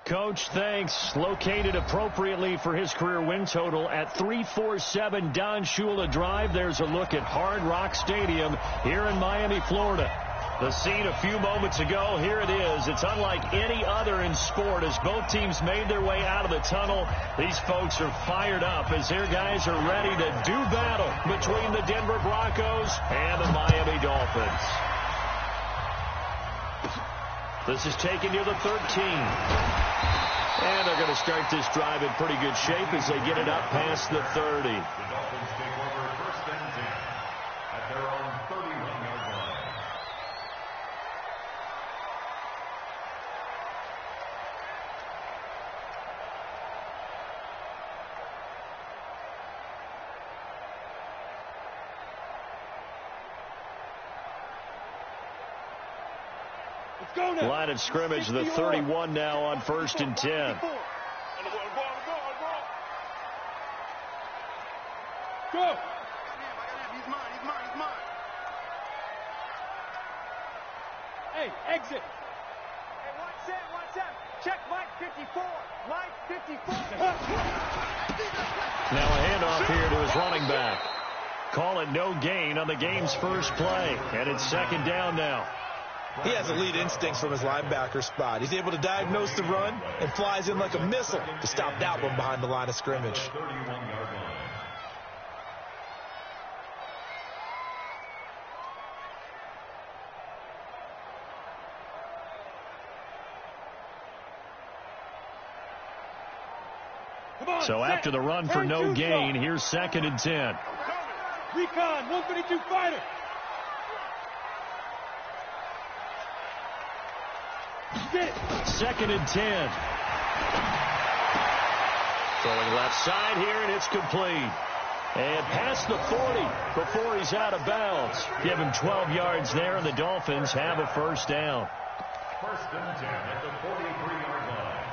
Coach, thanks. Located appropriately for his career win total at 347 Don Shula Drive. There's a look at Hard Rock Stadium here in Miami, Florida. The scene a few moments ago, here it is. It's unlike any other in sport as both teams made their way out of the tunnel. These folks are fired up as their guys are ready to do battle between the Denver Broncos and the Miami Dolphins. This is taken near the 13. And they're going to start this drive in pretty good shape as they get it up past the 30. The Dolphins take over first and 10 at their own 31-yard line. Line of scrimmage, the 31 now on first and 10. Go! He's mine. Hey, exit! Hey, watch out! Check Mike 54! Mike 54! Now a handoff here to his running back. Call it no gain on the game's first play. And it's second down now. He has elite instincts from his linebacker spot. He's able to diagnose the run and flies in like a missile to stop that one behind the line of scrimmage. 31-yard line. So after the run for no gain, here's second and 10. Recon, 132 fighter. Second and 10. Throwing left side here, and it's complete. And past the 40 before he's out of bounds. Give him 12 yards there, and the Dolphins have a first down. First and 10 at the 43-yard line.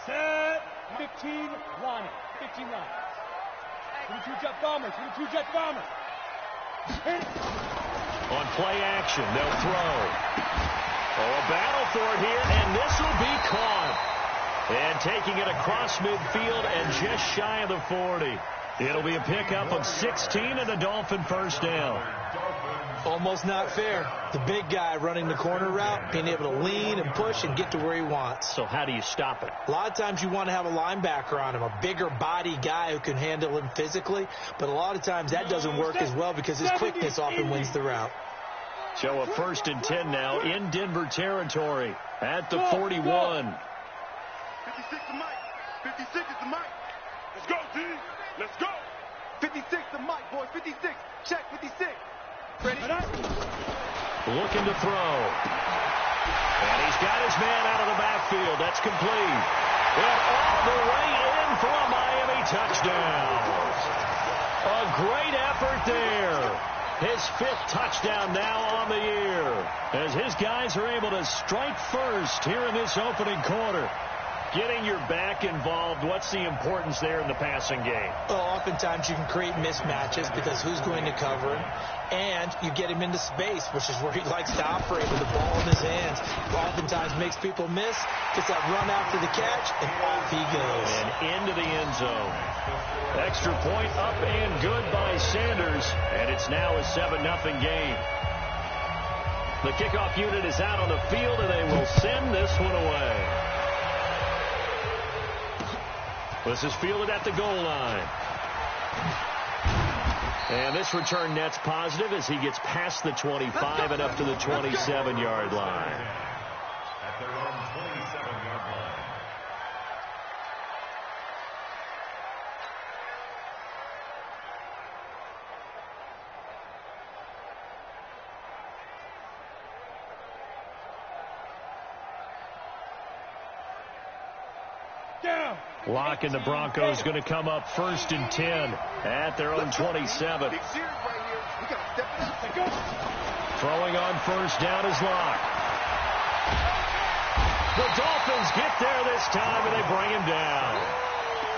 Set. 15 line. 15 line. 22 jet bombers. 22 jet bombers. On play action, they'll throw. Oh, a battle for it here, and this will be caught. And taking it across midfield and just shy of the 40. It'll be a pickup of 16 and a Dolphin first down. Almost not fair. The big guy running the corner route, being able to lean and push and get to where he wants. So how do you stop it? A lot of times you want to have a linebacker on him, a bigger body guy who can handle him physically. But a lot of times that doesn't work as well because his quickness often wins the route. So a first and 10 now in Denver territory at the 41. 56 to Mike. 56 is the Mike. Let's go, G. Let's go. 56 to Mike, boys. 56. Check 56. Ready? Looking to throw. And he's got his man out of the backfield. That's complete. And all the way in for a Miami touchdown. A great effort there. His fifth touchdown now on the year. As his guys are able to strike first here in this opening quarter. Getting your back involved, what's the importance there in the passing game? Well, oftentimes you can create mismatches because who's going to cover him? And you get him into space, which is where he likes to operate with the ball in his hands. Oftentimes makes people miss, gets that run after the catch, and off he goes. And into the end zone. Extra point up and good by Sanders. And it's now a 7-0 game. The kickoff unit is out on the field, and they will send this one away. This is fielded at the goal line. And this return net's positive as he gets past the 25 and up to the 27-yard line. At their own 27-yard line. Down. Lock and the Broncos going to come up first and 10 at their own 27. Big series right here. We got to step it up. Throwing on first down is Lock. The Dolphins get there this time, and they bring him down.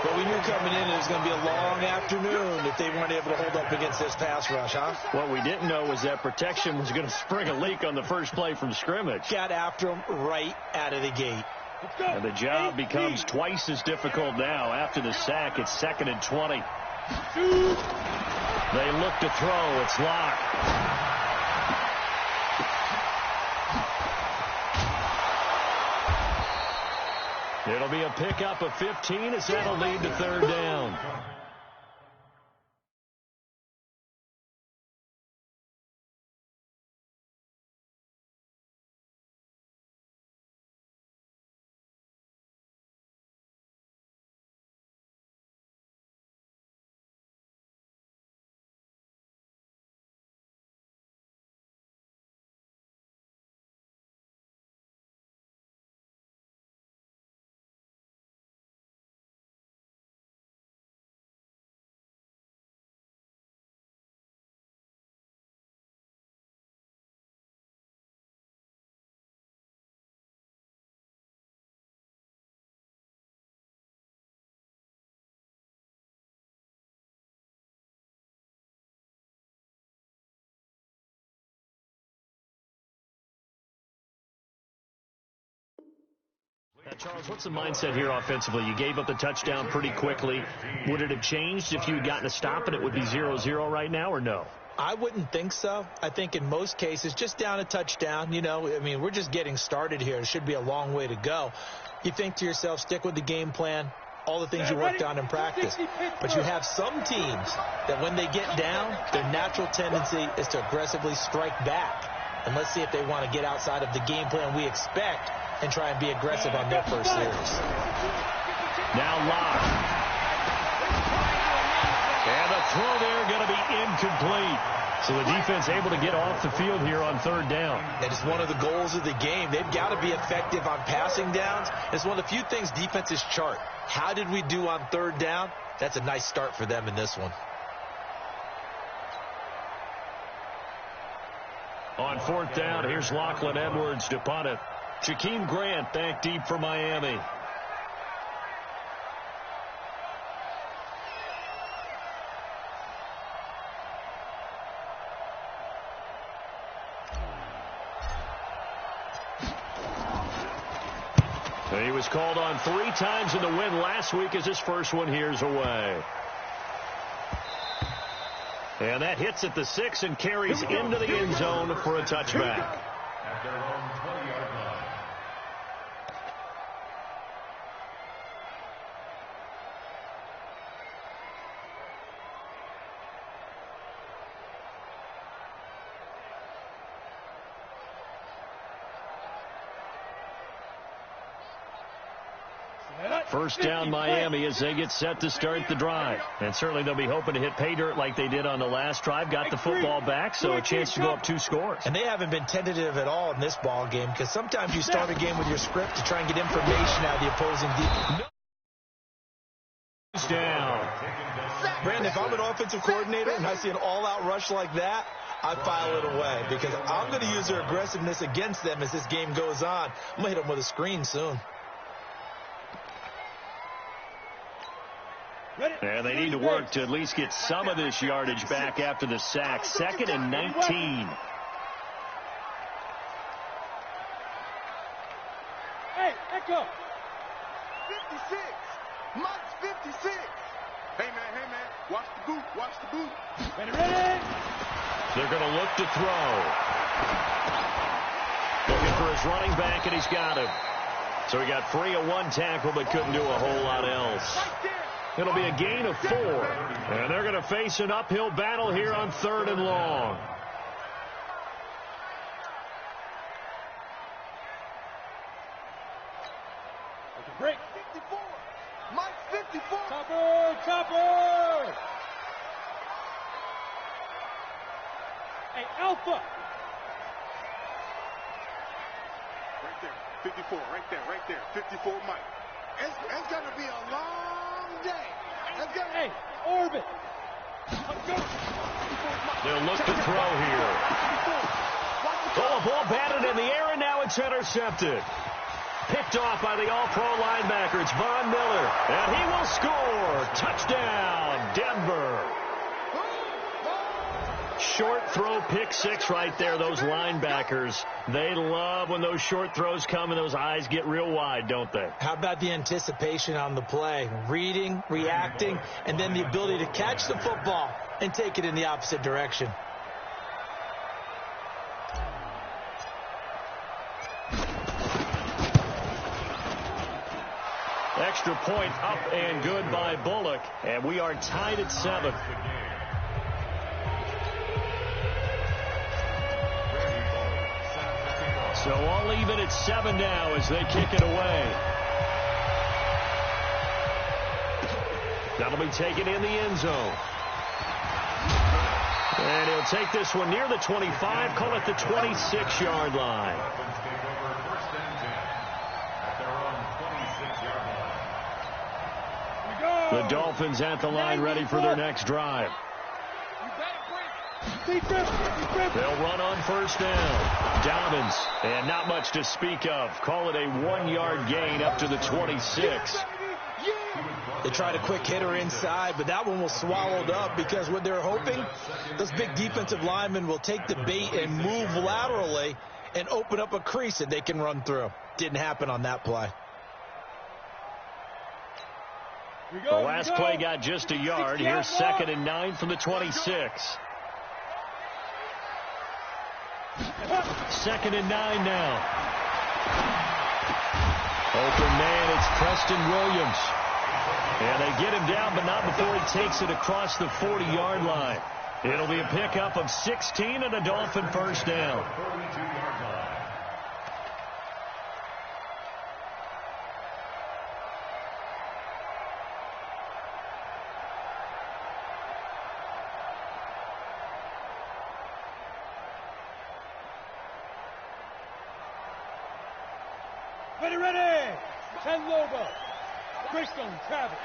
But we knew coming in it was going to be a long afternoon if they weren't able to hold up against this pass rush, huh? What we didn't know was that protection was going to spring a leak on the first play from scrimmage. Got after them right out of the gate. And the job becomes twice as difficult now. After the sack, it's 2nd and 20. They look to throw. It's Locke. It'll be a pickup of 15 as that'll lead to 3rd down. Now, Charles, what's the mindset here offensively? You gave up the touchdown pretty quickly. Would it have changed if you had gotten a stop and it would be 0-0 right now, or no? I wouldn't think so. I think in most cases, just down a touchdown, you know, I mean, we're just getting started here. It should be a long way to go. You think to yourself, stick with the game plan, all the things you worked on in practice. But you have some teams that when they get down, their natural tendency is to aggressively strike back. And let's see if they want to get outside of the game plan we expect and try and be aggressive on their first series. Now Locke. And the throw there going to be incomplete. So the defense able to get off the field here on 3rd down. That is one of the goals of the game. They've got to be effective on passing downs. It's one of the few things defenses chart. How did we do on 3rd down? That's a nice start for them in this one. On 4th down, here's Lachlan Edwards to punt it. Jakeem Grant back deep for Miami. He was called on 3 times in the win last week as his first one here's away. And that hits at the 6 and carries into the end zone for a touchback. At their own 20-yard line. First down Miami as they get set to start the drive. And certainly they'll be hoping to hit pay dirt like they did on the last drive. Got the football back, so a chance to go up 2 scores. And they haven't been tentative at all in this ball game because sometimes you start a game with your script to try and get information out of the opposing defense. Down. Brandon, if I'm an offensive coordinator and I see an all-out rush like that, I file it away because I'm going to use their aggressiveness against them as this game goes on. I'm going to hit them with a screen soon. And they need to work to at least get some of this yardage back after the sack. 2nd and 19. Hey, Echo. 56. Mike's 56. Hey, man. Watch the boot. Watch the boot. Ready. They're going to look to throw. Looking for his running back, and he's got him. So he got free of 1 tackle, but couldn't do a whole lot else. It'll be a gain of 4. And they're going to face an uphill battle here on 3rd and long. Break. 54. Mike's 54. Chopper. Hey, Alpha. Right there. 54. Right there. 54 Mike. It's going to be a long day. Hey, Orbit. They'll look to throw here. Oh, a ball batted in the air, and now it's intercepted. Picked off by the All-Pro linebacker. It's Von Miller. And he will score. Touchdown, Denver. Short throw, pick six right there. Those linebackers, they love when those short throws come and those eyes get real wide, don't they? How about the anticipation on the play? Reading, reacting, and then the ability to catch the football and take it in the opposite direction. Extra point up and good by Bullock, and we are tied at 7. So all even at 7 now as they kick it away. That'll be taken in the end zone. And he'll take this one near the 25, call it the 26-yard line. The Dolphins at the line ready for their next drive. They'll run on first down. Dobbins, and not much to speak of. Call it a 1-yard gain up to the 26. They tried a quick hitter inside, but that one was swallowed up because what they're hoping, those big defensive linemen will take the bait and move laterally and open up a crease that they can run through. Didn't happen on that play. The last play got just a yard. Here's 2nd and 9 from the 26. 2nd and 9 now. Open man, it's Preston Williams. And they get him down, but not before he takes it across the 40-yard line. It'll be a pickup of 16 and a Dolphin first down. Ready. 10 Lobo. Greystone, travel.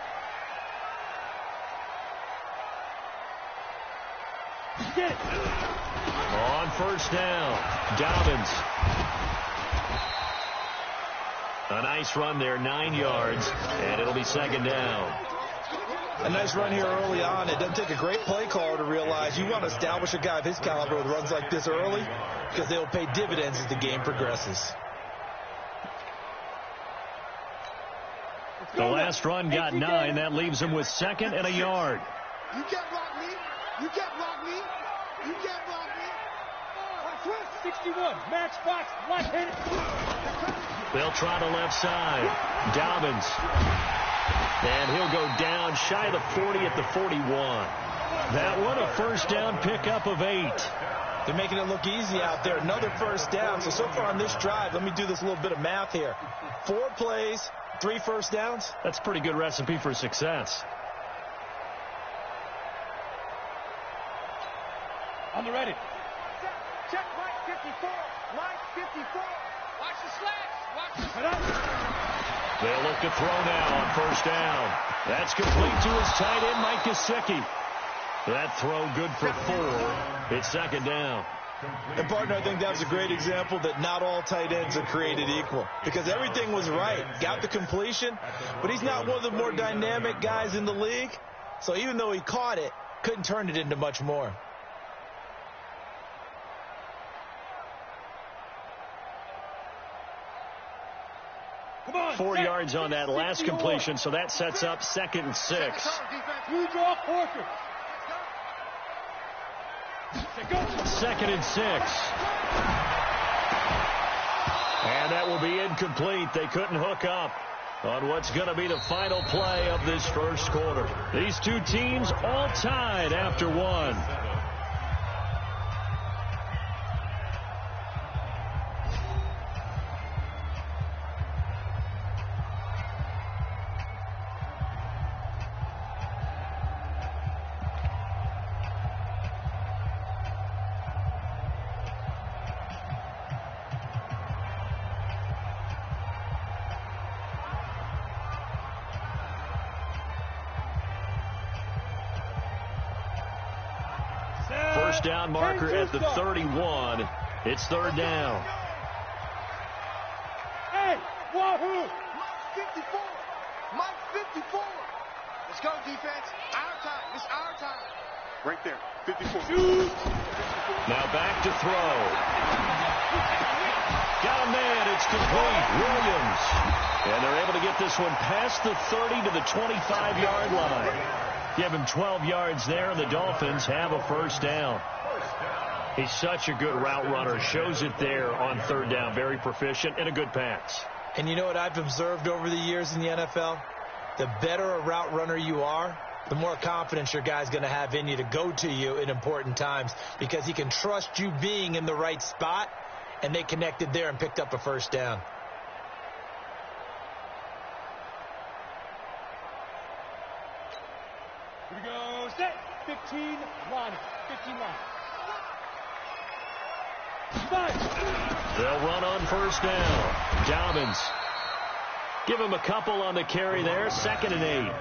Get it. On first down, Dobbins. A nice run there, 9 yards, and it'll be 2nd down. A nice run here early on. It doesn't take a great play caller to realize you want to establish a guy of his caliber with runs like this early because they will pay dividends as the game progresses. The last run got 9. That leaves him with 2nd and a yard. You can't block me. You can't block me. You can't block me. 61. Match box. Left-handed. They'll try the left side. Dobbins. And he'll go down shy of the 40 at the 41. That one a first down pickup of 8. They're making it look easy out there. Another first down. So far on this drive, let me do this little bit of math here. 4 plays. 3 first downs? That's a pretty good recipe for success. On the ready. Check Mike 54. Mike 54. Watch the slats. Watch the slats. They'll look to throw now on first down. That's complete to his tight end, Mike Gesicki. That throw good for 4. It's 2nd down. And, partner, I think that was a great example that not all tight ends are created equal because everything was right. Got the completion, but he's not one of the more dynamic guys in the league. So even though he caught it, couldn't turn it into much more. Come on, 4 yards on that last completion, so that sets up 2nd and 6. You draw Porter. 2nd and 6. And that will be incomplete. They couldn't hook up on what's going to be the final play of this first quarter. These two teams all tied after 1. First down marker at the 31. It's 3rd down. Hey, Wahoo! Mike 54. Mike 54. Let's go, defense. Our time. It's our time. Right there. 54. Shoot! Now back to throw. Got a man. It's complete. Williams. And they're able to get this one past the 30 to the 25-yard line. Give him 12 yards there, and the Dolphins have a first down. He's such a good route runner. Shows it there on third down. Very proficient and a good pass. And you know what I've observed over the years in the NFL? The better a route runner you are, the more confidence your guy's going to have in you to go to you in important times because he can trust you being in the right spot, and they connected there and picked up a first down. Here we go. Set. 15 line. 15 line. They'll run on first down. Dobbins. Give him a couple on the carry there. 2nd and 8.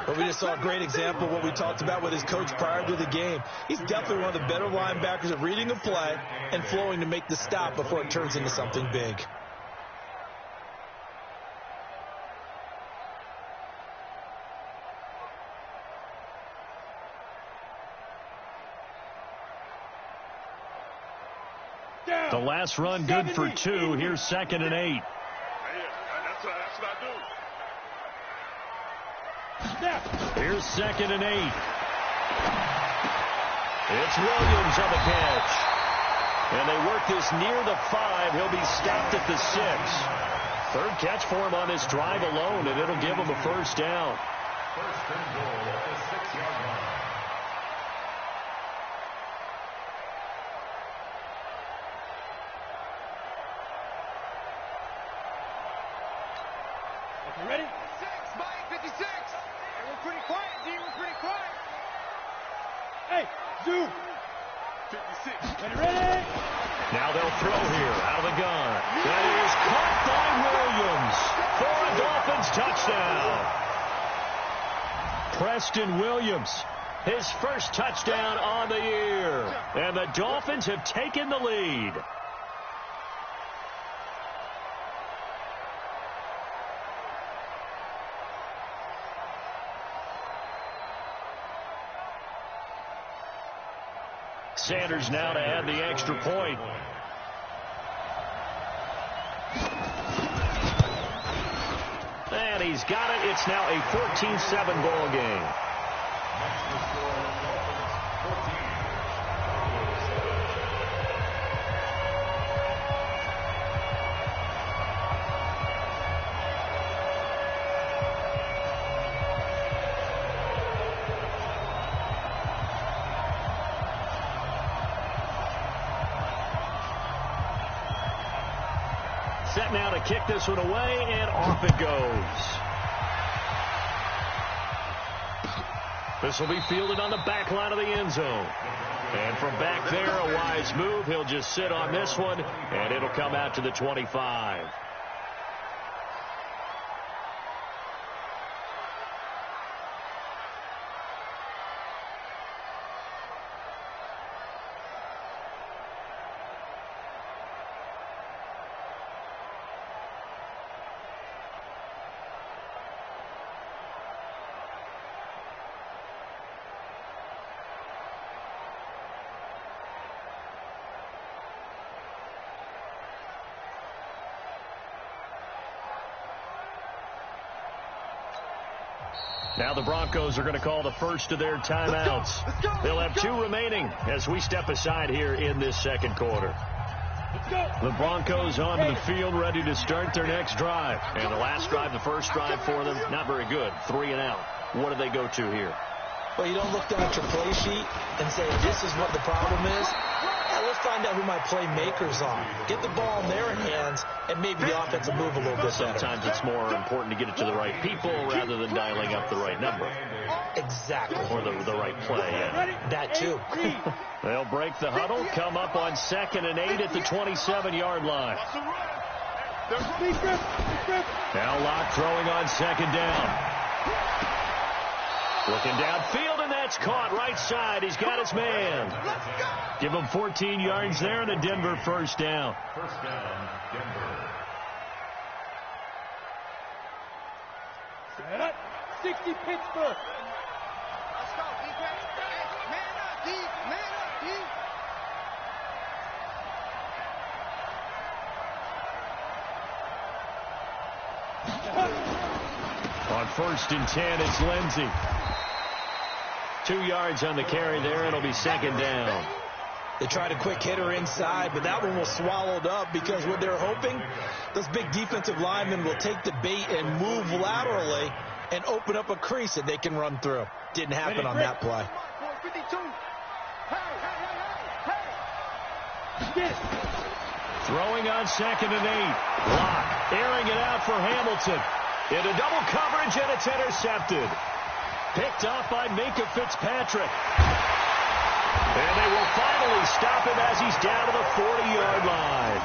But we just saw a great example of what we talked about with his coach prior to the game. He's definitely one of the better linebackers at reading a play and flowing to make the stop before it turns into something big. The last run good for 2. Here's 2nd and 8. That's what I do. Here's 2nd and 8. It's Williams on the catch. And they work this near the 5. He'll be stopped at the 6. Third catch for him on this drive alone, and it'll give him a first down. First and goal at the 6-yard line. Ready? 6, Mike 56. We're pretty quiet, D. We're pretty quiet. Hey, Zoo. 56. Ready? Now they'll throw here out of the gun. That is caught by Williams for a Dolphins touchdown. Preston Williams, his first touchdown on the year. And the Dolphins have taken the lead. Sanders now to add the extra point. And he's got it. It's now a 14-7 ball game. Set now to kick this one away, and off it goes. This will be fielded on the back line of the end zone. And from back there, a wise move. He'll just sit on this one, and it'll come out to the 25. Now the Broncos are going to call the first of their timeouts. They'll have 2 remaining as we step aside here in this second quarter. The Broncos onto the field, ready to start their next drive. And the last drive, the first drive for them, not very good. 3 and out. What do they go to here? Well, you don't look down at your play sheet and say, this is what the problem is. Yeah, let's find out who my playmakers are. Get the ball in their hands, and maybe the offense will move a little bit better. Sometimes it's more important to get it to the right people rather than dialing up the right number. Exactly. Or the right play, yeah. That too. They'll break the huddle, come up on 2nd and 8 at the 27-yard line. Now Locke throwing on 2nd down. Looking downfield, and that's caught right side. He's got his man. Give him 14 yards there and a Denver first down. First down, Denver. 60 Pittsburgh. Let's go, D. Man up, D. Man up, D. On 1st and 10, it's Lindsey. 2 yards on the carry there. It'll be 2nd down. They tried a quick hitter inside, but that one was swallowed up because what they're hoping, those big defensive linemen will take the bait and move laterally and open up a crease that they can run through. Didn't happen on that play. 52. Hey. Throwing on 2nd and 8. Locke airing it out for Hamilton. Into double coverage, and it's intercepted. Picked off by Minkah Fitzpatrick. And they will finally stop him as he's down to the 40-yard line.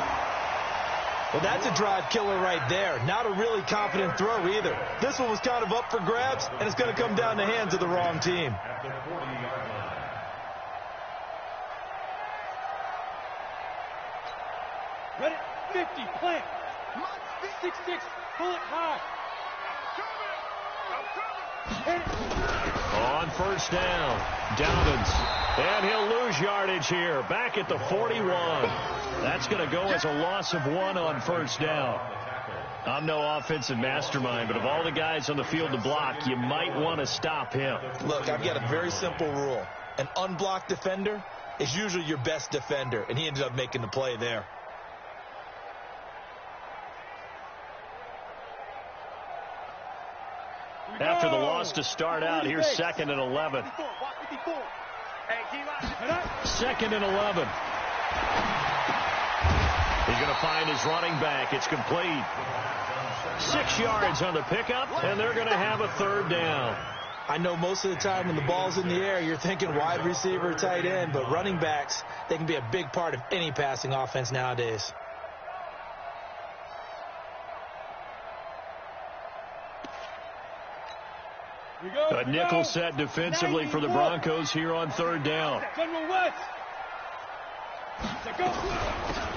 Well, that's a drive killer right there. Not a really confident throw either. This one was kind of up for grabs, and it's going to come down the hands of the wrong team. Ready, 50, plant. 6-6, pull it high. On 1st down, Dobbins. And he'll lose yardage here. Back at the 41. That's going to go as a loss of 1 on 1st down. I'm no offensive mastermind, but of all the guys on the field to block, you might want to stop him. Look, I've got a very simple rule. An unblocked defender is usually your best defender, and he ended up making the play there. After the loss to start out, here's 2nd and 11. 2nd and 11. He's going to find his running back. It's complete. 6 yards on the pickup, and they're going to have a 3rd down. I know most of the time when the ball's in the air, you're thinking wide receiver, tight end, but running backs, they can be a big part of any passing offense nowadays. A nickel set defensively for the Broncos here on 3rd down.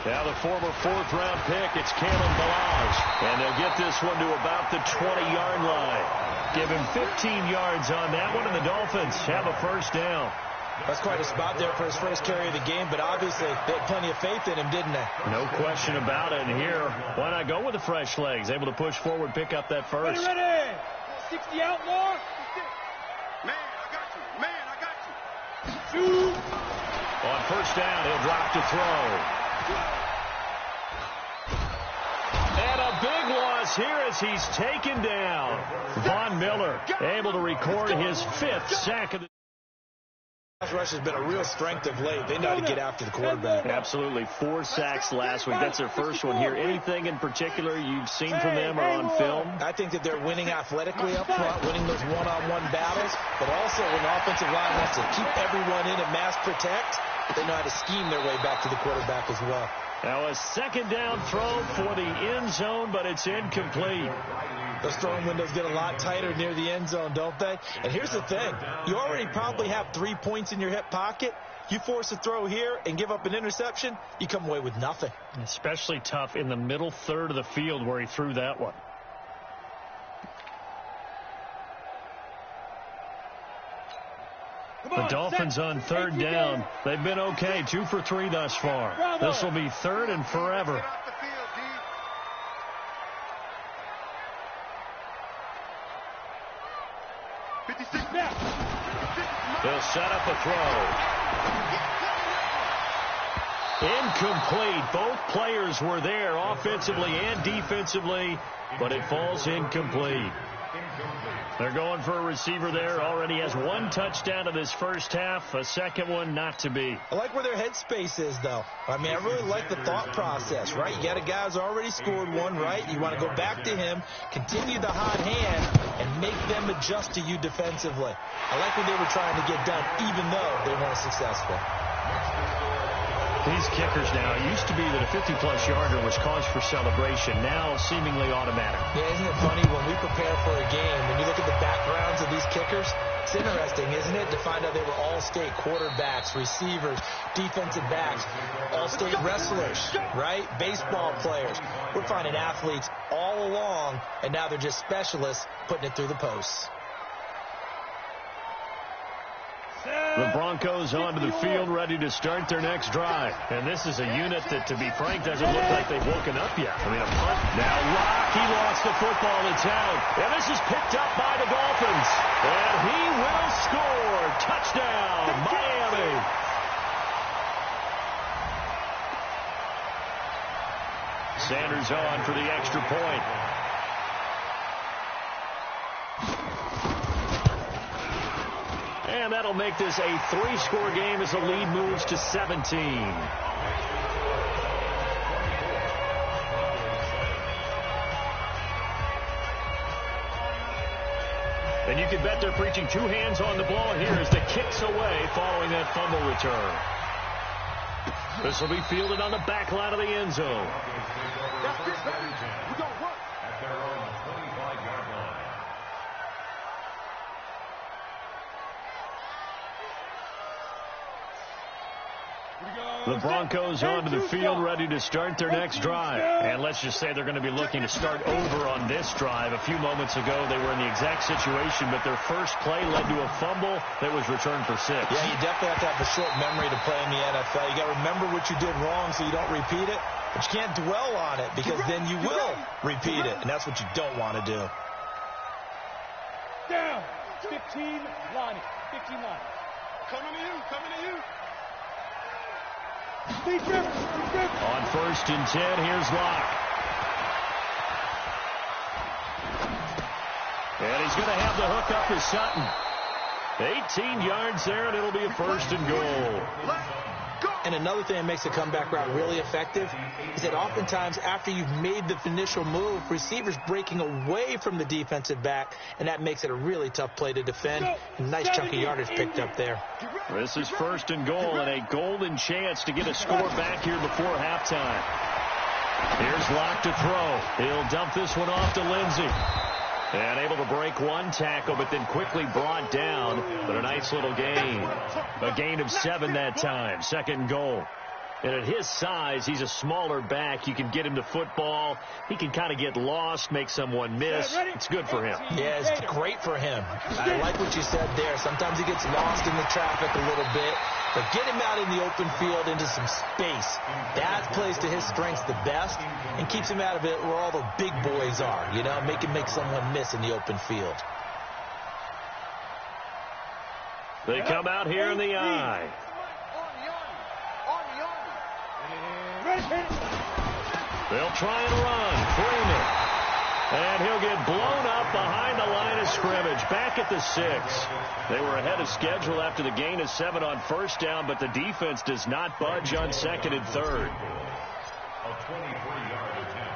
Now the former 4th-round pick, it's Kalen Ballage. And they'll get this one to about the 20-yard line. Give him 15 yards on that one, and the Dolphins have a 1st down. That's quite a spot there for his first carry of the game, but obviously they had plenty of faith in him, didn't they? No question about it. And here, why not go with the fresh legs? Able to push forward, pick up that first. Ready. 60 outlaw. Man, I got you. Man, I got you. 2. On 1st down, he'll drop to throw. And a big loss here as he's taken down. Von Miller able to record his 5th sack of the Pass rush has been a real strength of late. They know how to get after the quarterback. Absolutely. 4 sacks last week. That's their first one here. Anything in particular you've seen from them or on film? I think that they're winning athletically up front, winning those one-on-one battles, but also when the offensive line has to keep everyone in and mass protect, they know how to scheme their way back to the quarterback as well. Now a 2nd down throw for the end zone, but it's incomplete. Those throwing windows get a lot tighter near the end zone, don't they? And here's the thing. You already probably have 3 points in your hip pocket. You force a throw here and give up an interception, you come away with nothing. Especially tough in the middle third of the field where he threw that one. The Dolphins on 3rd down. They've been okay. 2 for 3 thus far. This will be 3rd and forever. They'll set up a throw. Incomplete. Both players were there offensively and defensively, but it falls incomplete. They're going for a receiver there. Already has 1 touchdown in this first half. A second one not to be. I like where their headspace is, though. I mean, I really like the thought process, right? You got a guy who's already scored 1, right? You want to go back to him, continue the hot hand, and make them adjust to you defensively. I like what they were trying to get done, even though they weren't successful. These kickers now, it used to be that a 50-plus yarder was cause for celebration. Now, seemingly automatic. Yeah, isn't it funny when we prepare for a game, when you look at the backgrounds of these kickers, it's interesting, isn't it, to find out they were all-state quarterbacks, receivers, defensive backs, all-state wrestlers, right? Baseball players. We're finding athletes all all along, and now they're just specialists putting it through the posts. The Broncos onto the field, ready to start their next drive. And this is a unit that, to be frank, doesn't look like they've woken up yet. I mean, a punt. Now Rock, he lost the football. It's out. And this is picked up by the Dolphins. And he will score. Touchdown, Miami. Sanders on for the extra point. And that'll make this a 3-score game as the lead moves to 17. And you can bet they're preaching 2 hands on the ball here as the kick's away following that fumble return. This will be fielded on the back line of the end zone. That's it, baby. We don't work. At their own 25-yard line. The Broncos onto the field, ready to start their next drive. And let's just say they're going to be looking to start over on this drive. A few moments ago, they were in the exact situation, but their first play led to a fumble that was returned for 6. Yeah, you definitely have to have a short memory to play in the NFL. You got to remember what you did wrong so you don't repeat it, but you can't dwell on it because then you will repeat it, and that's what you don't want to do. Down. 15 line. 15 line. Coming to you. Coming to you. On 1st and 10, here's Locke. And he's going to have the hook up to Sutton. 18 yards there, and it'll be a 1st and goal. And another thing that makes the comeback route really effective is that oftentimes after you've made the initial move, receivers breaking away from the defensive back, and that makes it a really tough play to defend. Nice chunk of yardage picked up there. This is 1st and goal, and a golden chance to get a score back here before halftime. Here's Locke to throw. He'll dump this one off to Lindsey. And able to break 1 tackle, but then quickly brought down. But a nice little gain. A gain of 7 that time. 2nd and goal. And at his size, he's a smaller back. You can get him to football. He can kind of get lost, make someone miss. It's good for him. Yeah, it's great for him. I like what you said there. Sometimes he gets lost in the traffic a little bit. But get him out in the open field into some space. That plays to his strengths the best and keeps him out of it where all the big boys are. You know, make someone miss in the open field. They come out here in the eye. They'll try and run. Freeman. And he'll get blown up behind the line of scrimmage. Back at the 6. They were ahead of schedule after the gain of 7 on 1st down, but the defense does not budge on 2nd and 3rd. A 23-yard attempt.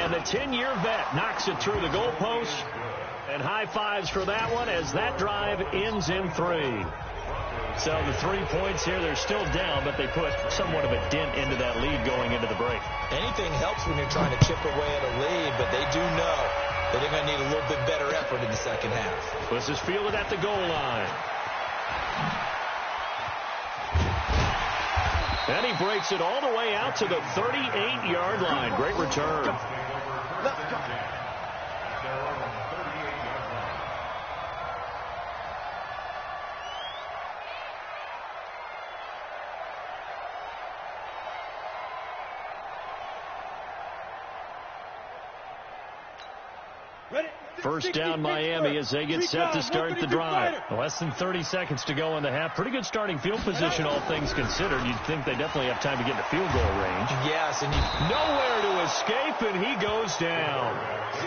The 10-year vet knocks it through the goalpost, and high fives for that one as that drive ends in 3. So the 3 points here, they're still down, but they put somewhat of a dent into that lead going into the break. Anything helps when you're trying to chip away at a lead, but they do know that they're going to need a little bit better effort in the second half. This is fielded at the goal line. And he breaks it all the way out to the 38-yard line. Great return. Let's go. First down Miami as they get set to start the drive. Less than 30 seconds to go in the half. Pretty good starting field position, all things considered. You'd think they definitely have time to get into field goal range. Yes, and nowhere to escape, and he goes down.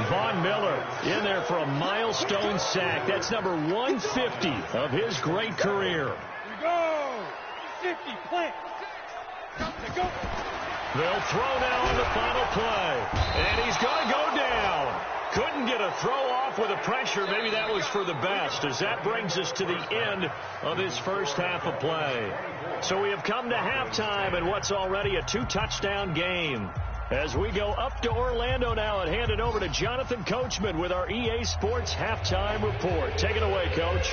Von Miller in there for a milestone sack. That's number 150 of his great career. Here we go. 50, plant. Go. They'll throw now on the final play. And he's going to go down. Couldn't get a throw off with the pressure. Maybe that was for the best, as that brings us to the end of this first half of play. So we have come to halftime in what's already a 2-touchdown game. As we go up to Orlando now and hand it over to Jonathan Coachman with our EA Sports Halftime Report. Take it away, Coach.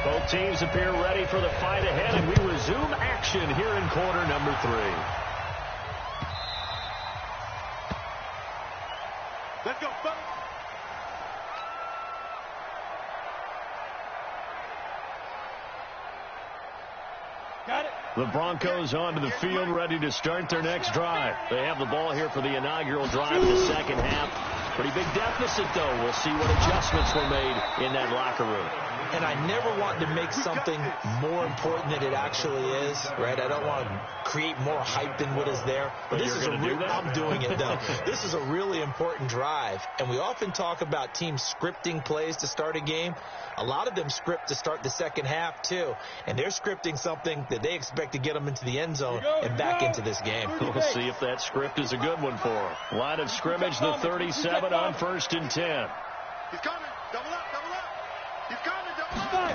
Both teams appear ready for the fight ahead, and we resume action here in quarter number 3. Let's go, fellas. Got it. The Broncos onto the field, ready to start their next drive. They have the ball here for the inaugural drive of the second half. Pretty big deficit, though. We'll see what adjustments were made in that locker room. And I never want to make something more important than it actually is, right? I don't want to create more hype than what is there. But this is I'm doing it, though. This is a really important drive. And we often talk about teams scripting plays to start a game. A lot of them script to start the second half, too. And they're scripting something that they expect to get them into the end zone and back into this game. We'll see if that script is a good one for them. Line of scrimmage, the 37 on 1st and 10. He's coming. Double up, double up. He's coming, double up.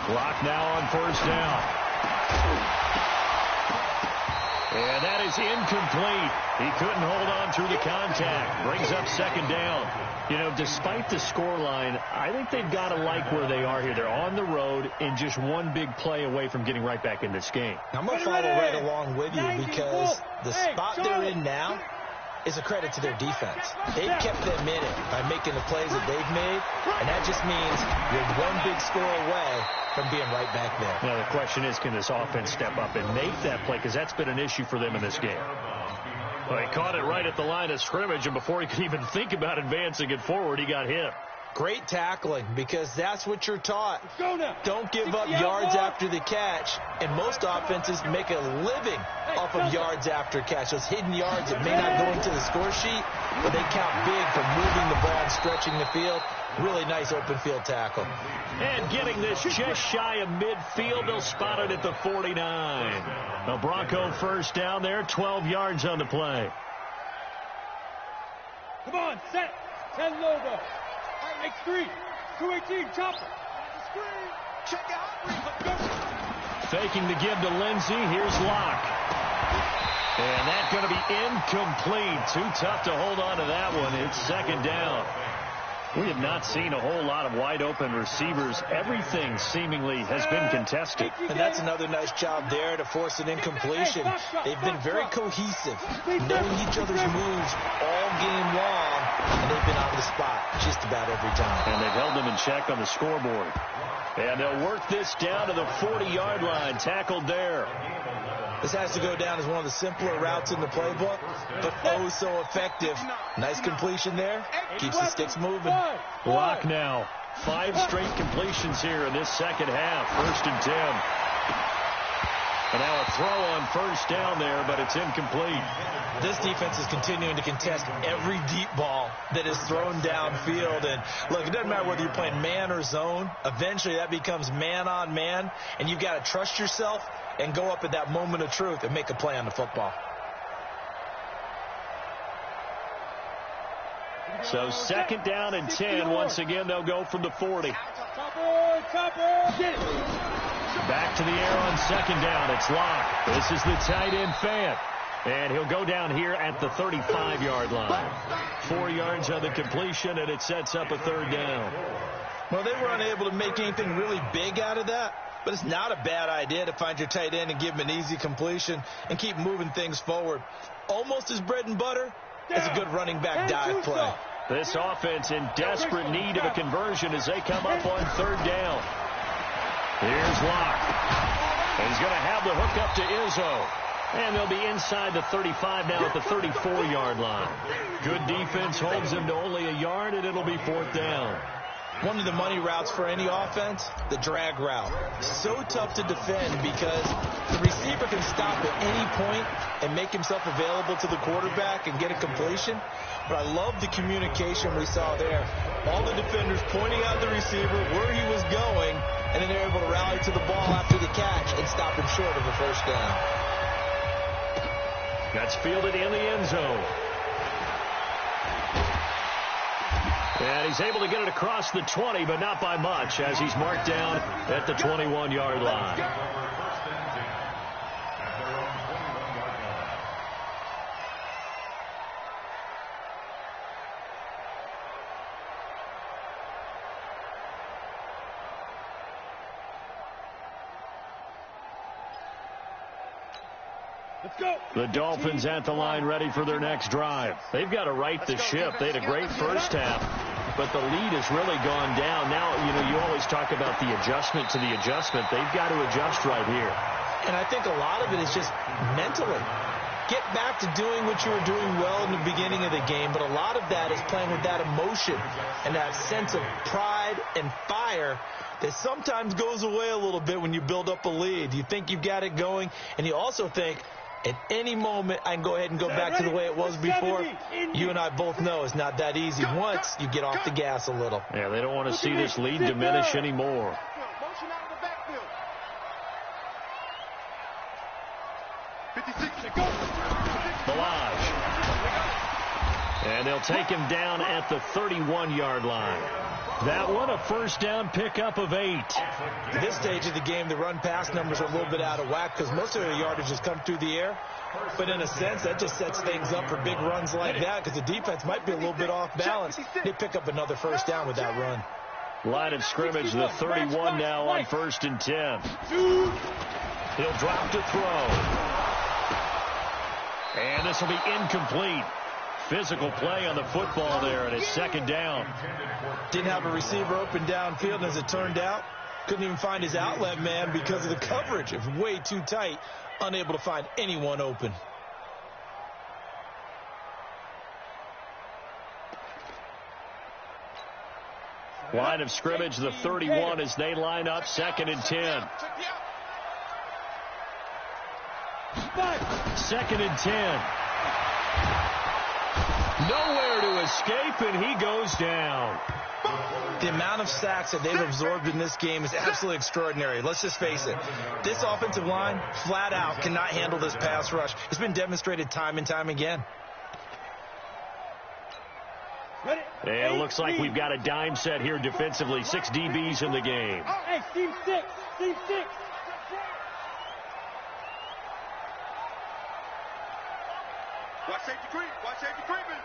Clock now on 1st down. And that is incomplete. He couldn't hold on through the contact. Brings up 2nd down. You know, despite the scoreline, I think they've got to like where they are here. They're on the road and just one big play away from getting right back in this game. I'm going to follow right along with you because the spot they're in now is a credit to their defense. They've kept them in it by making the plays that they've made, and that just means you're one big score away from being right back there. Now, the question is, can this offense step up and make that play? Because that's been an issue for them in this game. Well, he caught it right at the line of scrimmage, and before he could even think about advancing it forward, he got hit. Great tackling, because that's what you're taught. Go now. Don't give up yards after the catch. And most offenses make a living off of yards after catch. Those hidden yards that may not go into the score sheet, but they count big for moving the ball and stretching the field. Really nice open field tackle. And getting this just shy of midfield, they'll spot it at the 49. The Bronco first down there, 12 yards on the play. Come on, set. 10 logo. X3. 218, chopper. Check out. Faking the give to Lindsey. Here's Locke. And that's going to be incomplete. Too tough to hold on to that one. It's 2nd down. We have not seen a whole lot of wide-open receivers. Everything seemingly has been contested. And that's another nice job there to force an incompletion. They've been very cohesive, knowing each other's moves all game long, and they've been on the spot just about every time. And they've held them in check on the scoreboard. And they'll work this down to the 40-yard line, tackled there. This has to go down as one of the simpler routes in the playbook, but oh so effective. Nice completion there. Keeps the sticks moving. Locke now. 5 straight completions here in this second half. 1st and 10. And now a throw on 1st down there, but it's incomplete. This defense is continuing to contest every deep ball that is thrown downfield. And look, it doesn't matter whether you're playing man or zone. Eventually that becomes man on man, and you've got to trust yourself and go up at that moment of truth and make a play on the football. So 2nd down and 10. Once again, they'll go from the 40. Chopper. Get it. Back to the air on 2nd down. It's Locke. This is the tight end, Fant. And he'll go down here at the 35-yard line. 4 yards on the completion, and it sets up a 3rd down. Well, they were unable to make anything really big out of that. But it's not a bad idea to find your tight end and give him an easy completion and keep moving things forward. Almost as bread and butter as a good running back dive play. This offense in desperate need of a conversion as they come up on 3rd down. Here's Locke. He's going to have the hook up to Izzo. And they'll be inside the 35 now at the 34-yard line. Good defense holds them to only a yard, and it'll be 4th down. One of the money routes for any offense, the drag route. So tough to defend because the receiver can stop at any point and make himself available to the quarterback and get a completion. But I love the communication we saw there. All the defenders pointing out the receiver where he was going, and then they're able to rally to the ball after the catch and stop him short of a first down. That's fielded in the end zone. And he's able to get it across the 20, but not by much, as he's marked down at the 21-yard line. The Dolphins at the line ready for their next drive. They've got to right the ship. They had a great first half, but the lead has really gone down. Now, you always talk about the adjustment to the adjustment. They've got to adjust right here. And I think a lot of it is just mentally. Get back to doing what you were doing well in the beginning of the game, but a lot of that is playing with that emotion and that sense of pride and fire that sometimes goes away a little bit when you build up a lead. You think you've got it going, and you also think, at any moment, I can go ahead and go back to the way it was before. You and I both know it's not that easy once you get off the gas a little. Yeah, they don't want to see this lead diminish anymore. Ballage. And they'll take him down at the 31-yard line. That one, a first down pickup of 8. At this stage of the game, the run-pass numbers are a little bit out of whack because most of their yardage has come through the air. But in a sense, that just sets things up for big runs like that because the defense might be a little bit off balance. They pick up another first down with that run. Line of scrimmage, the 31 now on 1st and 10. He'll drop to throw. And this will be incomplete. Physical play on the football there, and it's second down. Didn't have a receiver open downfield, and as it turned out, couldn't even find his outlet man because of the coverage. It was way too tight, unable to find anyone open. Line of scrimmage, the 31 as they line up, 2nd and 10. 2nd and 10. Nowhere to escape, and he goes down. The amount of sacks that they've absorbed in this game is absolutely extraordinary. Let's just face it. This offensive line, flat out, cannot handle this pass rush. It's been demonstrated time and time again. And it looks like we've got a dime set here defensively. 6 DBs in the game. Hey, team 6. Team 6. Watch safety creep. Watch safety creeping.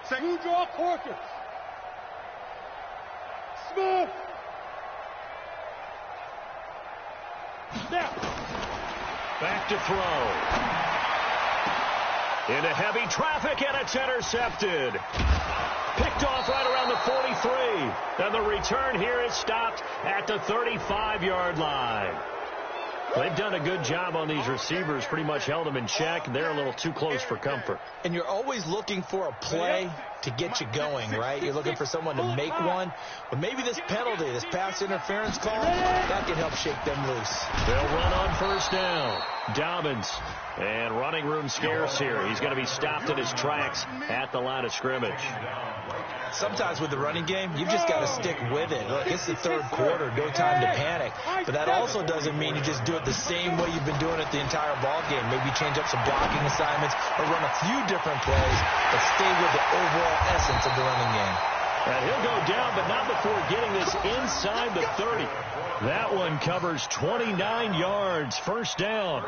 Two draw quarters. Smith. Snap. Back to throw. Into heavy traffic, and it's intercepted. Picked off right around the 43. And the return here is stopped at the 35-yard line. They've done a good job on these receivers, pretty much held them in check. They're a little too close for comfort. And you're always looking for a play to get you going, right? You're looking for someone to make one. But maybe this penalty, this pass interference call, that can help shake them loose. They'll run on first down. Dobbins. And running room scarce here. He's going to be stopped in his tracks at the line of scrimmage. Sometimes with the running game, you've just got to stick with it. Look, it's the third quarter, no time to panic. But that also doesn't mean you just do it the same way you've been doing it the entire ball game. Maybe change up some blocking assignments or run a few different plays, but stay with the overall essence of the running game. And he'll go down, but not before getting this inside the 30. That one covers 29 yards, first down.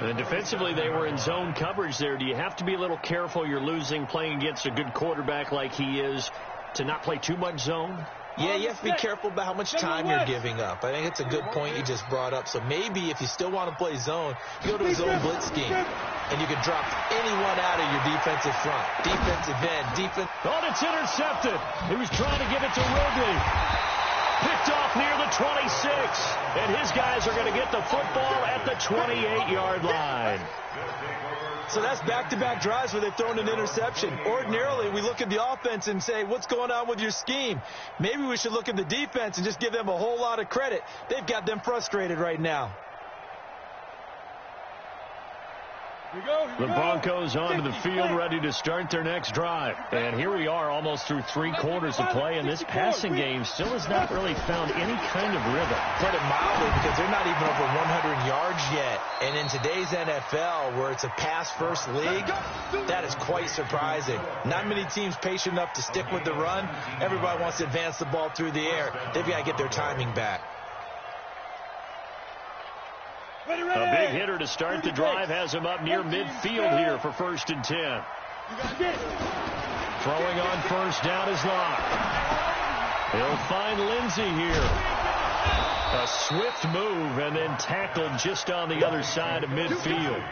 And defensively, they were in zone coverage there. Do you have to be a little careful? You're losing, playing against a good quarterback like he is, to not play too much zone? Yeah, you have to be careful about how much time you're giving up. I think it's a good point you just brought up. So maybe if you still want to play zone, you go to a zone blitz scheme, and you can drop anyone out of your defensive front. Defensive end, defense. Oh, it's intercepted. He was trying to give it to Ridley. Picked off near the 26. And his guys are going to get the football at the 28-yard line. So that's back-to-back drives where they've thrown an interception. Ordinarily, we look at the offense and say, what's going on with your scheme? Maybe we should look at the defense and just give them a whole lot of credit. They've got them frustrated right now. The Broncos onto the field ready to start their next drive. And here we are almost through 3 quarters of play, and this passing game still has not really found any kind of rhythm. Put it mildly, because they're not even over 100 yards yet. And in today's NFL, where it's a pass-first league, that is quite surprising. Not many teams patient enough to stick with the run. Everybody wants to advance the ball through the air. They've got to get their timing back. A big hitter to start the drive has him up near midfield here for 1st and 10. Throwing on 1st down is Locke. He'll find Lindsey here. A swift move and then tackled just on the other side of midfield.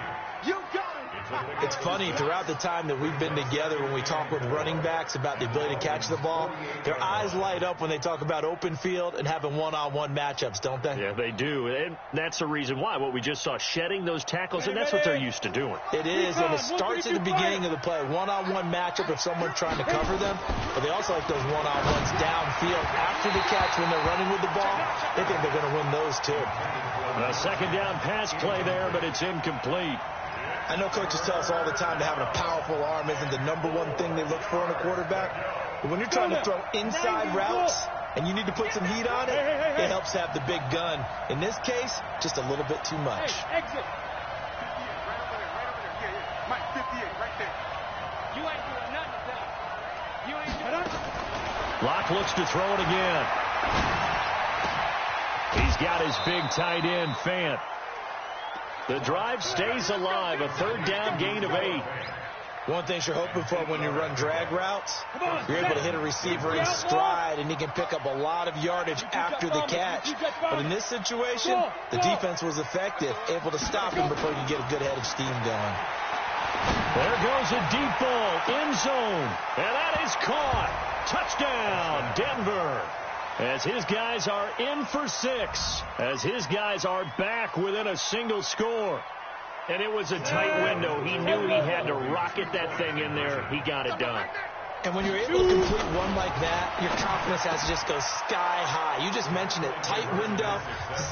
It's funny, throughout the time that we've been together, when we talk with running backs about the ability to catch the ball, their eyes light up when they talk about open field and having one-on-one matchups, don't they? Yeah, they do. And that's the reason why. What we just saw, shedding those tackles, and that's what they're used to doing. It is, and it starts at the beginning of the play. One-on-one matchup if someone's trying to cover them, but they also like those one-on-ones downfield after the catch when they're running with the ball. They think they're going to win those, too. A 2nd down pass play there, but it's incomplete. I know coaches tell us all the time that having a powerful arm isn't the #1 thing they look for in a quarterback. But when you're trying to throw inside routes and you need to put some heat on it, it helps to have the big gun. In this case, just a little bit too much. Exit. 58, right over there. Mike, 58, right there. You ain't doing nothing today. You ain't doing nothing. Locke looks to throw it again. He's got his big tight end, Fant. The drive stays alive. A 3rd down gain of 8. One thing you're hoping for when you run drag routes, you're able to hit a receiver in stride, and he can pick up a lot of yardage after the catch. But in this situation, the defense was effective, able to stop him before he could get a good head of steam going. There goes a deep ball, end zone, and that is caught. Touchdown, Denver. As his guys are in for 6, as his guys are back within a single score. And it was a tight window. He knew he had to rocket that thing in there. He got it done. And when you're able to complete one like that, your confidence has to just go sky high. You just mentioned it. Tight window,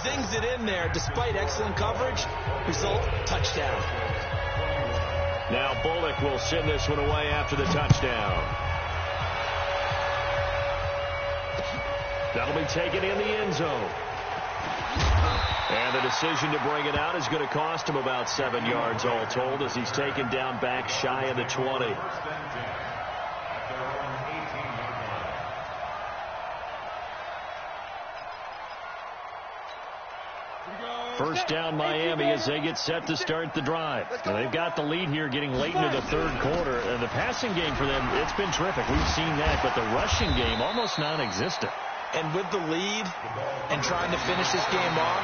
zings it in there despite excellent coverage. Result, touchdown. Now Bullock will send this one away after the touchdown. That'll be taken in the end zone. And the decision to bring it out is going to cost him about 7 yards all told, as he's taken down back shy of the 20. First down Miami as they get set to start the drive. And they've got the lead here getting late into the 3rd quarter. And the passing game for them, it's been terrific. We've seen that. But the rushing game, almost non-existent. And with the lead and trying to finish this game off,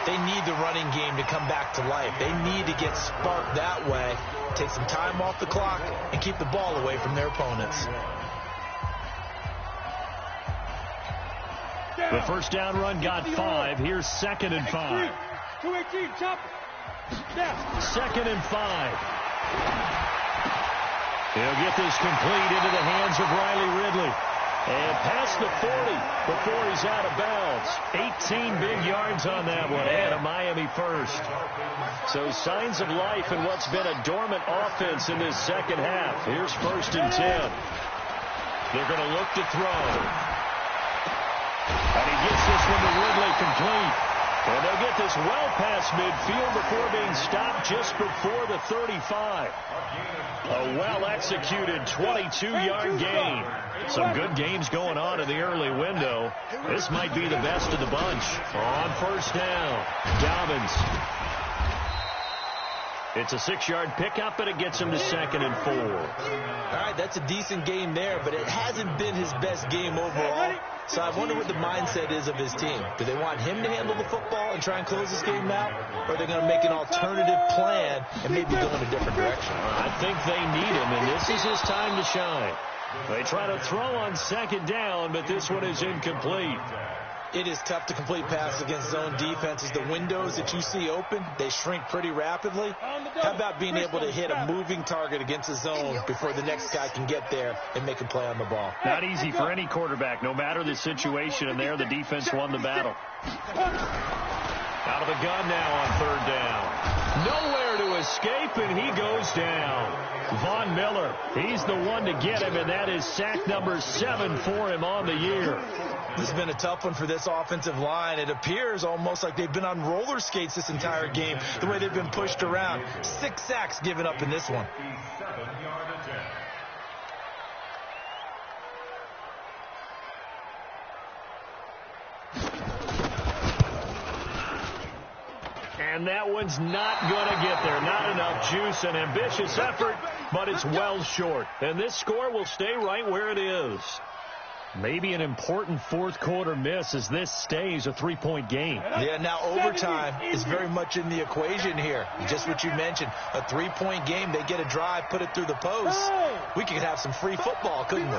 they need the running game to come back to life. They need to get sparked that way, take some time off the clock, and keep the ball away from their opponents. The first down run got 5. Here's 2nd and 5. 218, chop. 2nd and 5. He'll get this complete into the hands of Riley Ridley. And past the 40 before he's out of bounds. 18 big yards on that one, and a Miami first. So signs of life in what's been a dormant offense in this second half. Here's 1st and 10. They're going to look to throw. And he gets this one to Ridley complete. And they'll get this well past midfield before being stopped just before the 35. A well-executed 22-yard gain. Some good games going on in the early window. This might be the best of the bunch. On 1st down, Dobbins. It's a 6-yard pickup, but it gets him to 2nd and 4. All right, that's a decent game there, but it hasn't been his best game overall. So I wonder what the mindset is of his team. Do they want him to handle the football and try and close this game out? Or are they going to make an alternative plan and maybe go in a different direction? I think they need him, and this is his time to shine. They try to throw on 2nd down, but this one is incomplete. It is tough to complete passes against zone defenses. The windows that you see open, they shrink pretty rapidly. How about being able to hit a moving target against a zone before the next guy can get there and make a play on the ball? Not easy for any quarterback, no matter the situation, and there the defense won the battle. Out of the gun now on 3rd down. Nowhere to to escape, and he goes down. Von Miller, he's the one to get him, and that is sack number 7 for him on the year. This has been a tough one for this offensive line. It appears almost like they've been on roller skates this entire game, the way they've been pushed around. 6 sacks given up in this one. And that one's not going to get there. Not enough juice. An ambitious effort, but it's well short. And this score will stay right where it is. Maybe an important fourth quarter miss as this stays a 3-point game. Yeah, now overtime is very much in the equation here. Just what you mentioned, a 3-point game. They get a drive, put it through the post. We could have some free football, couldn't we?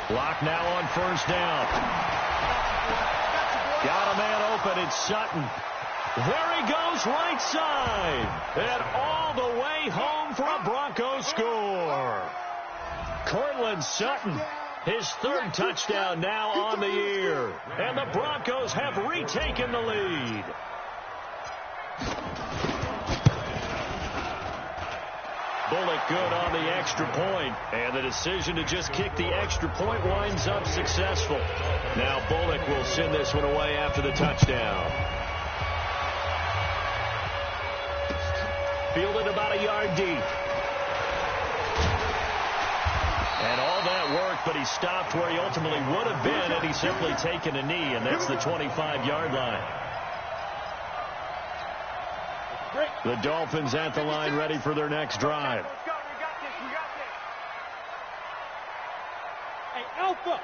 Clock now on first down. Got a man open. It's Sutton. There he goes, right side. And all the way home for a Broncos score. Courtland Sutton, his 3rd touchdown now on the year. And the Broncos have retaken the lead. Bullock good on the extra point, and the decision to just kick the extra point winds up successful. Now Bullock will send this one away after the touchdown. Fielded about a yard deep. And all that work, but he stopped where he ultimately would have been had he simply taken a knee, and that's the 25-yard line. The Dolphins at the line, ready for their next drive. Hey, Alpha.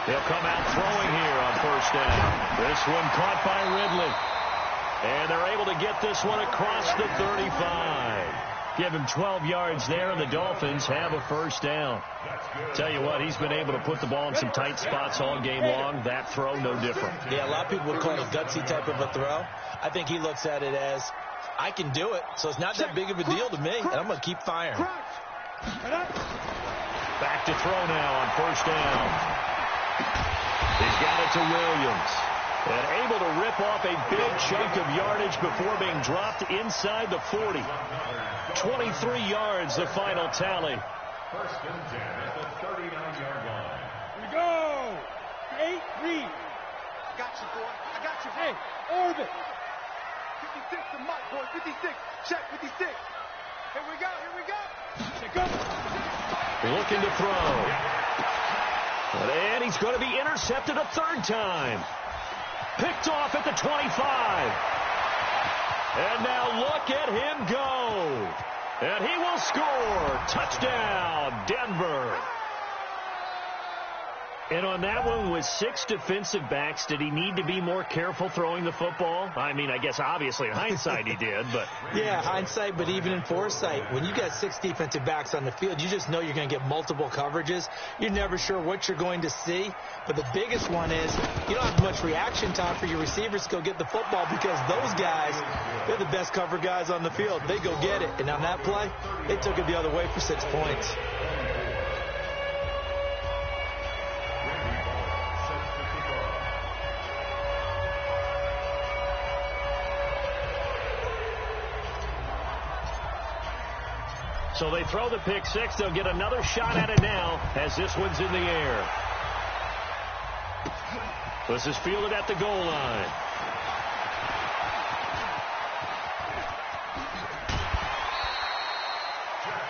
He'll come out throwing here on first down. This one caught by Ridley. And they're able to get this one across the 35. Give him 12 yards there, and the Dolphins have a first down. Tell you what, he's been able to put the ball in some tight spots all game long. That throw, no different. Yeah, a lot of people would call it a gutsy type of a throw. I think he looks at it as, I can do it, so it's not that big of a deal to me, and I'm going to keep firing. Back to throw now on first down. He's got it to Williams. And able to rip off a big chunk of yardage before being dropped inside the 40. 23 yards, the final tally. First and 10 at the 39-yard line. Here we go. 8 read. Got you, boy. I got you. Hey, orbit. 56 to Mike, boy. 56. Check 56. Here we go. Here we go. Check up. Looking to throw. And he's going to be intercepted a 3rd time. Picked off at the 25. And now look at him go. And he will score. Touchdown, Denver. And on that one, with 6 defensive backs, did he need to be more careful throwing the football? I mean, I guess obviously in hindsight he did, but... Yeah, hindsight, but even in foresight, when you got 6 defensive backs on the field, you just know you're going to get multiple coverages. You're never sure what you're going to see. But the biggest one is you don't have much reaction time for your receivers to go get the football because those guys, they're the best cover guys on the field. They go get it. And on that play, they took it the other way for 6 points. So they throw the pick 6. They'll get another shot at it now as this one's in the air. This is fielded at the goal line.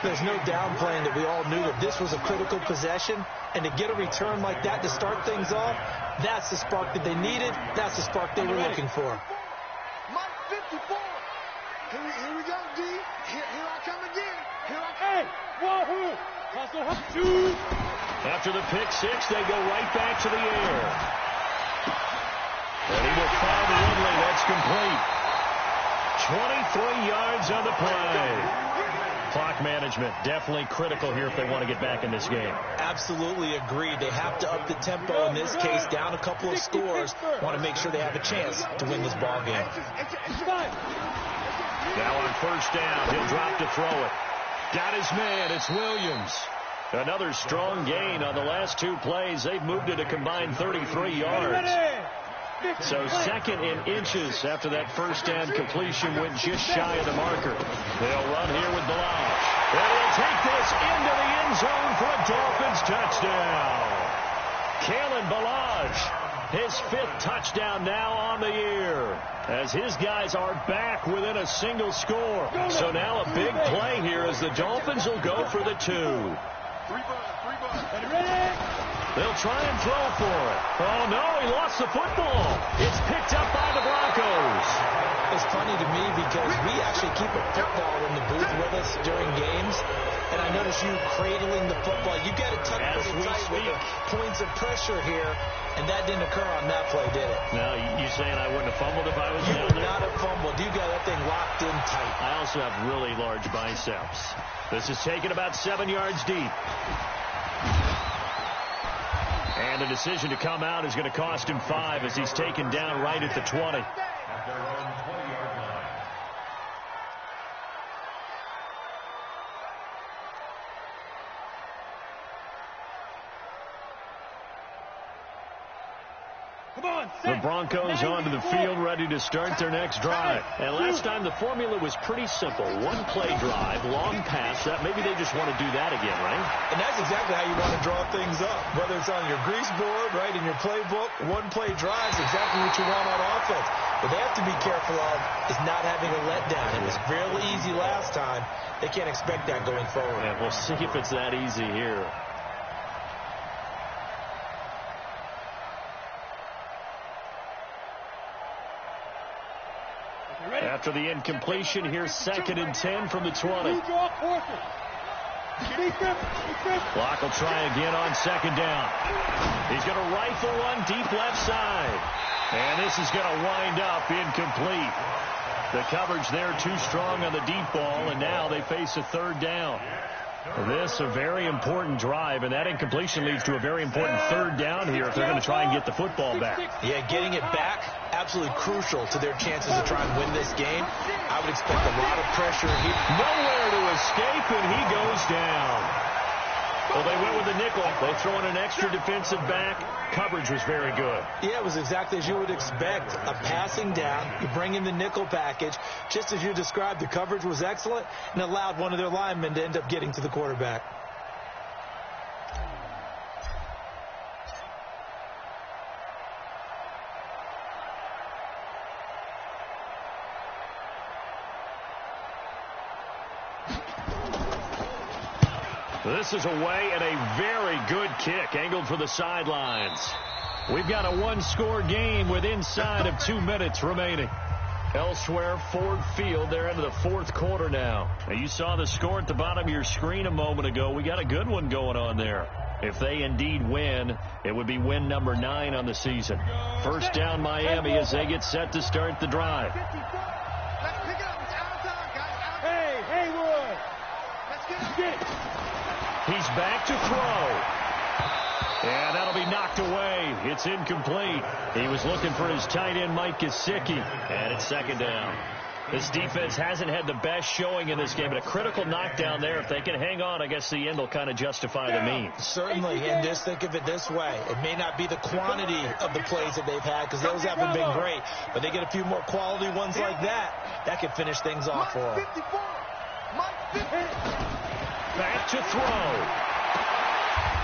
There's no downplaying that we all knew that this was a critical possession, and to get a return like that to start things off, that's the spark that they needed. That's the spark they were looking for. Mike 54. Here we go, D. Here I come again. Hey, wahoo! Two. After the pick 6, they go right back to the air. And he will find Ridley. That's complete. 23 yards on the play. Clock management definitely critical here if they want to get back in this game. Absolutely agreed. They have to up the tempo in this case, down a couple of scores. Want to make sure they have a chance to win this ball game. Now on first down, he'll drop to throw it. Got his man. It's Williams. Another strong gain on the last 2 plays. They've moved it a combined 33 yards. So second in inches after that first down completion went just shy of the marker. They'll run here with Ballage. And he'll take this into the end zone for a Dolphins touchdown. Kalen Ballage, his 5th touchdown now on the year, as his guys are back within a single score. So now a big play here as the Dolphins will go for the 2. They'll try and throw for it. Oh, no, he lost the football. It's picked up by the Broncos. It's funny to me because we actually keep a football in the booth with us during games, and I notice you cradling the football. You got it tucked pretty tight with the points of pressure here, and that didn't occur on that play, did it? No, you saying I wouldn't have fumbled if I was down there? You would not have fumbled. You got that thing locked in tight. I also have really large biceps. This is taken about 7 yards deep. And the decision to come out is going to cost him 5 as he's taken down right at the 20. At their own 20-yard line. The Broncos onto the field ready to start their next drive. And last time the formula was pretty simple. 1 play drive, long pass. Maybe they just want to do that again, right? And that's exactly how you want to draw things up. Whether it's on your grease board, right, in your playbook, 1 play drive is exactly what you want on offense. What they have to be careful of is not having a letdown. It was fairly easy last time. They can't expect that going forward. And we'll see if it's that easy here. After the incompletion, here's 2nd and 10 from the 20. Block will try again on 2nd down. He's going to rifle one deep left side. And this is going to wind up incomplete. The coverage there too strong on the deep ball, and now they face a 3rd down. This a very important drive, and that incompletion leads to a very important 3rd down here if they're going to try and get the football back. Yeah, getting it back, absolutely crucial to their chances to try and win this game. I would expect a lot of pressure here. Nowhere to escape, and he goes down. Well, they went with the nickel. They throw in an extra defensive back. Coverage was very good. Yeah, it was exactly as you would expect. A passing down. You bring in the nickel package. Just as you described, the coverage was excellent and allowed one of their linemen to end up getting to the quarterback. This is away and a very good kick angled for the sidelines. We've got a 1-score game with inside of 2 minutes remaining. Elsewhere, Ford Field, they're into the 4th quarter now. You saw the score at the bottom of your screen a moment ago. We got a good one going on there. If they indeed win, it would be win number 9 on the season. 1st down Miami as they get set to start the drive. Hey, Haywood. Let's get it. He's back to throw. And that'll be knocked away. It's incomplete. He was looking for his tight end, Mike Gesicki. And it's 2nd down. This defense hasn't had the best showing in this game, but a critical knockdown there. If they can hang on, I guess the end will kind of justify the means. Certainly, and just think of it this way. It may not be the quantity of the plays that they've had because those haven't been great, but they get a few more quality ones like that. That could finish things off for them. Back to throw.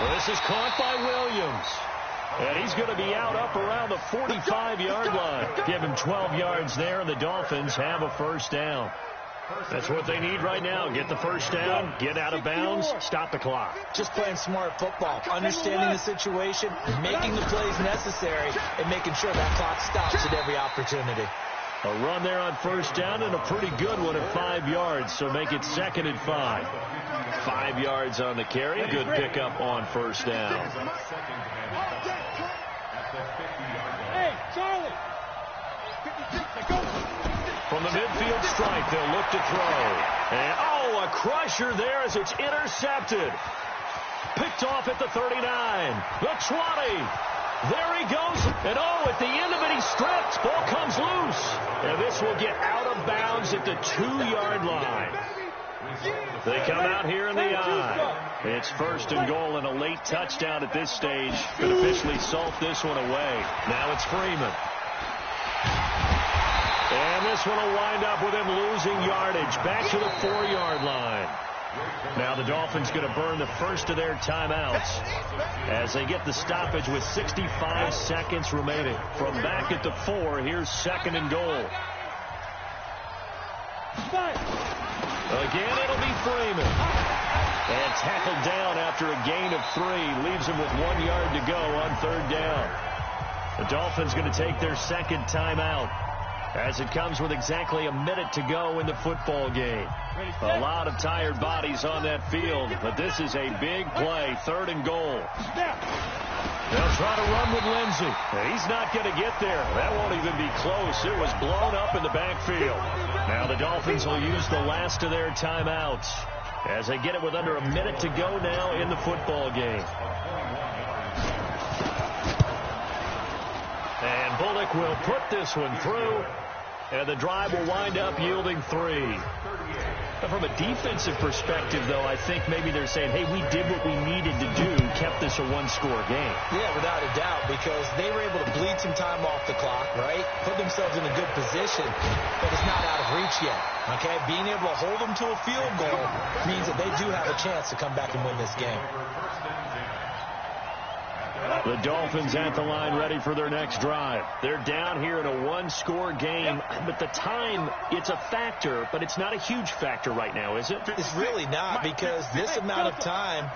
Well, this is caught by Williams. And he's going to be out up around the 45-yard line. Give him 12 yards there, and the Dolphins have a 1st down. That's what they need right now. Get the 1st down, get out of bounds, stop the clock. Just playing smart football, understanding the situation, making the plays necessary, and making sure that clock stops at every opportunity. A run there on 1st down and a pretty good one at 5 yards, so make it 2nd and 5. 5 yards on the carry. Good pickup on 1st down. Hey, Charlie. From the midfield stripe, they'll look to throw. And, a crusher there as it's intercepted. Picked off at the 39. The 20. There he goes. And, at the end of it, he's stripped. Ball comes loose. And this will get out of bounds at the 2-yard line. They come out here in the eye. It's 1st and goal, and a late touchdown at this stage could officially salt this one away. Now it's Freeman. And this one will wind up with him losing yardage back to the 4-yard line. Now the Dolphins going to burn the first of their timeouts as they get the stoppage with 65 seconds remaining. From back at the 4, here's 2nd and goal. Again, it'll be Freeman. And tackled down after a gain of 3. Leaves him with 1 yard to go on 3rd down. The Dolphins going to take their 2nd timeout as it comes with exactly a minute to go in the football game. A lot of tired bodies on that field, but this is a big play. 3rd and goal. They'll try to run with Lindsey. He's not going to get there. That won't even be close. It was blown up in the backfield. Now the Dolphins will use the last of their timeouts as they get it with under a minute to go now in the football game. And Bullock will put this one through, and the drive will wind up yielding 3. But from a defensive perspective, though, I think maybe they're saying, hey, we did what we needed to do, kept this a 1-score game. Yeah, without a doubt, because they were able to bleed some time off the clock, right? Put themselves in a good position, but it's not out of reach yet, okay? Being able to hold them to a field goal means that they do have a chance to come back and win this game. The Dolphins at the line ready for their next drive. They're down here in a 1-score game, but the time, it's a factor, but it's not a huge factor right now, is it? It's really not, because this amount of time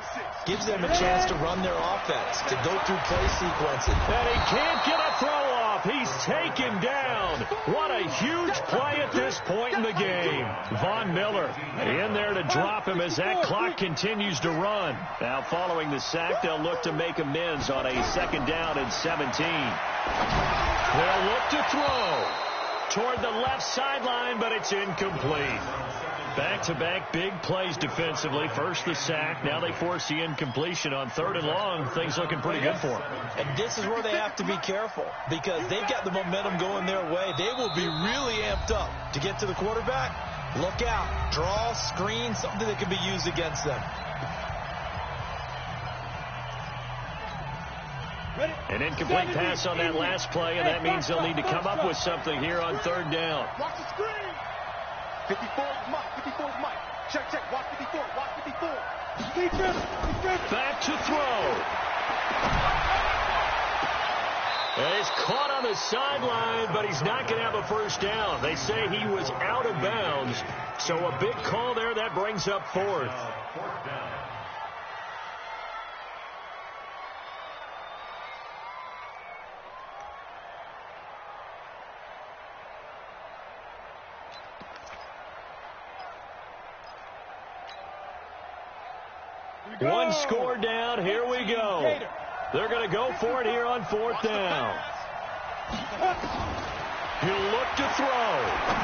gives them a chance to run their offense, to go through play sequences. And he can't get a throw off. He's taken down. What a huge play at this point in the game. Von Miller in there to drop him as that clock continues to run. Now following the sack, they'll look to make amends on a 2nd down and 17. They'll look to throw toward the left sideline, but it's incomplete. Back-to-back big plays defensively. First the sack. Now they force the incompletion on 3rd and long. Things looking pretty good for them. And this is where they have to be careful, because they've got the momentum going their way. They will be really amped up to get to the quarterback. Look out. Draw, screen, something that can be used against them. An incomplete pass on that last play, and that means they'll need to come up with something here on 3rd down. Watch the screen. 54 is Mike. 54 is Mike. Check, check. Watch 54. Watch 54. Back to throw. And he's caught on the sideline, but he's not going to have a 1st down. They say he was out of bounds, so a big call there. That brings up 4th. 4th down. One score down. Here we go. They're going to go for it here on 4th down. He'll look to throw.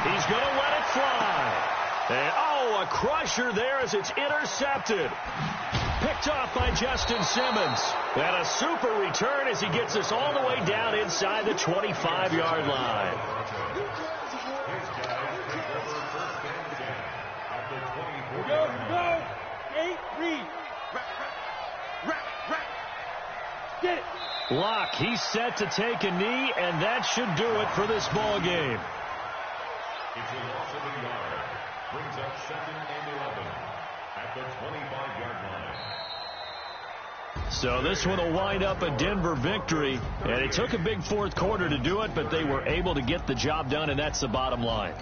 He's going to let it fly. And, a crusher there as it's intercepted. Picked off by Justin Simmons. And a super return as he gets us all the way down inside the 25-yard line. Go. 8, read. Get it. Locke, he's set to take a knee, and that should do it for this ball game. It's a loss of a yard. Brings up 2nd and 11 at the 25-yard line. So this one will wind up a Denver victory, and it took a big 4th quarter to do it, but they were able to get the job done, and that's the bottom line.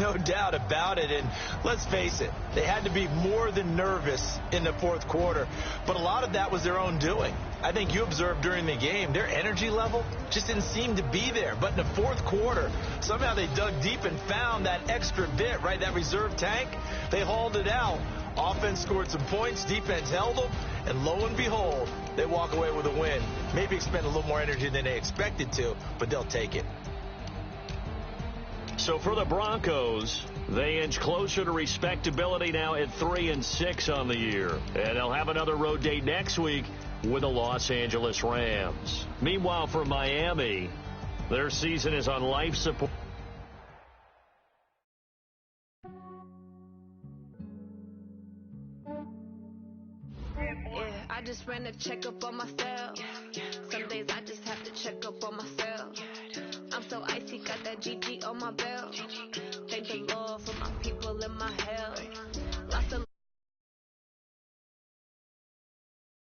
No doubt about it, and let's face it, they had to be more than nervous in the 4th quarter, but a lot of that was their own doing. I think you observed during the game, their energy level just didn't seem to be there, but in the 4th quarter, somehow they dug deep and found that extra bit, right, that reserve tank. They hauled it out. Offense scored some points, defense held them, and lo and behold, they walk away with a win. Maybe expend a little more energy than they expected to, but they'll take it. So for the Broncos, they inch closer to respectability now at 3-6 on the year. And they'll have another road date next week with the Los Angeles Rams. Meanwhile, for Miami, their season is on life support. just ran a checkup on myself. Some days I just have to check up on myself. I'm so icy, got that GG on my belt. Thank the Lord for my people in my hell.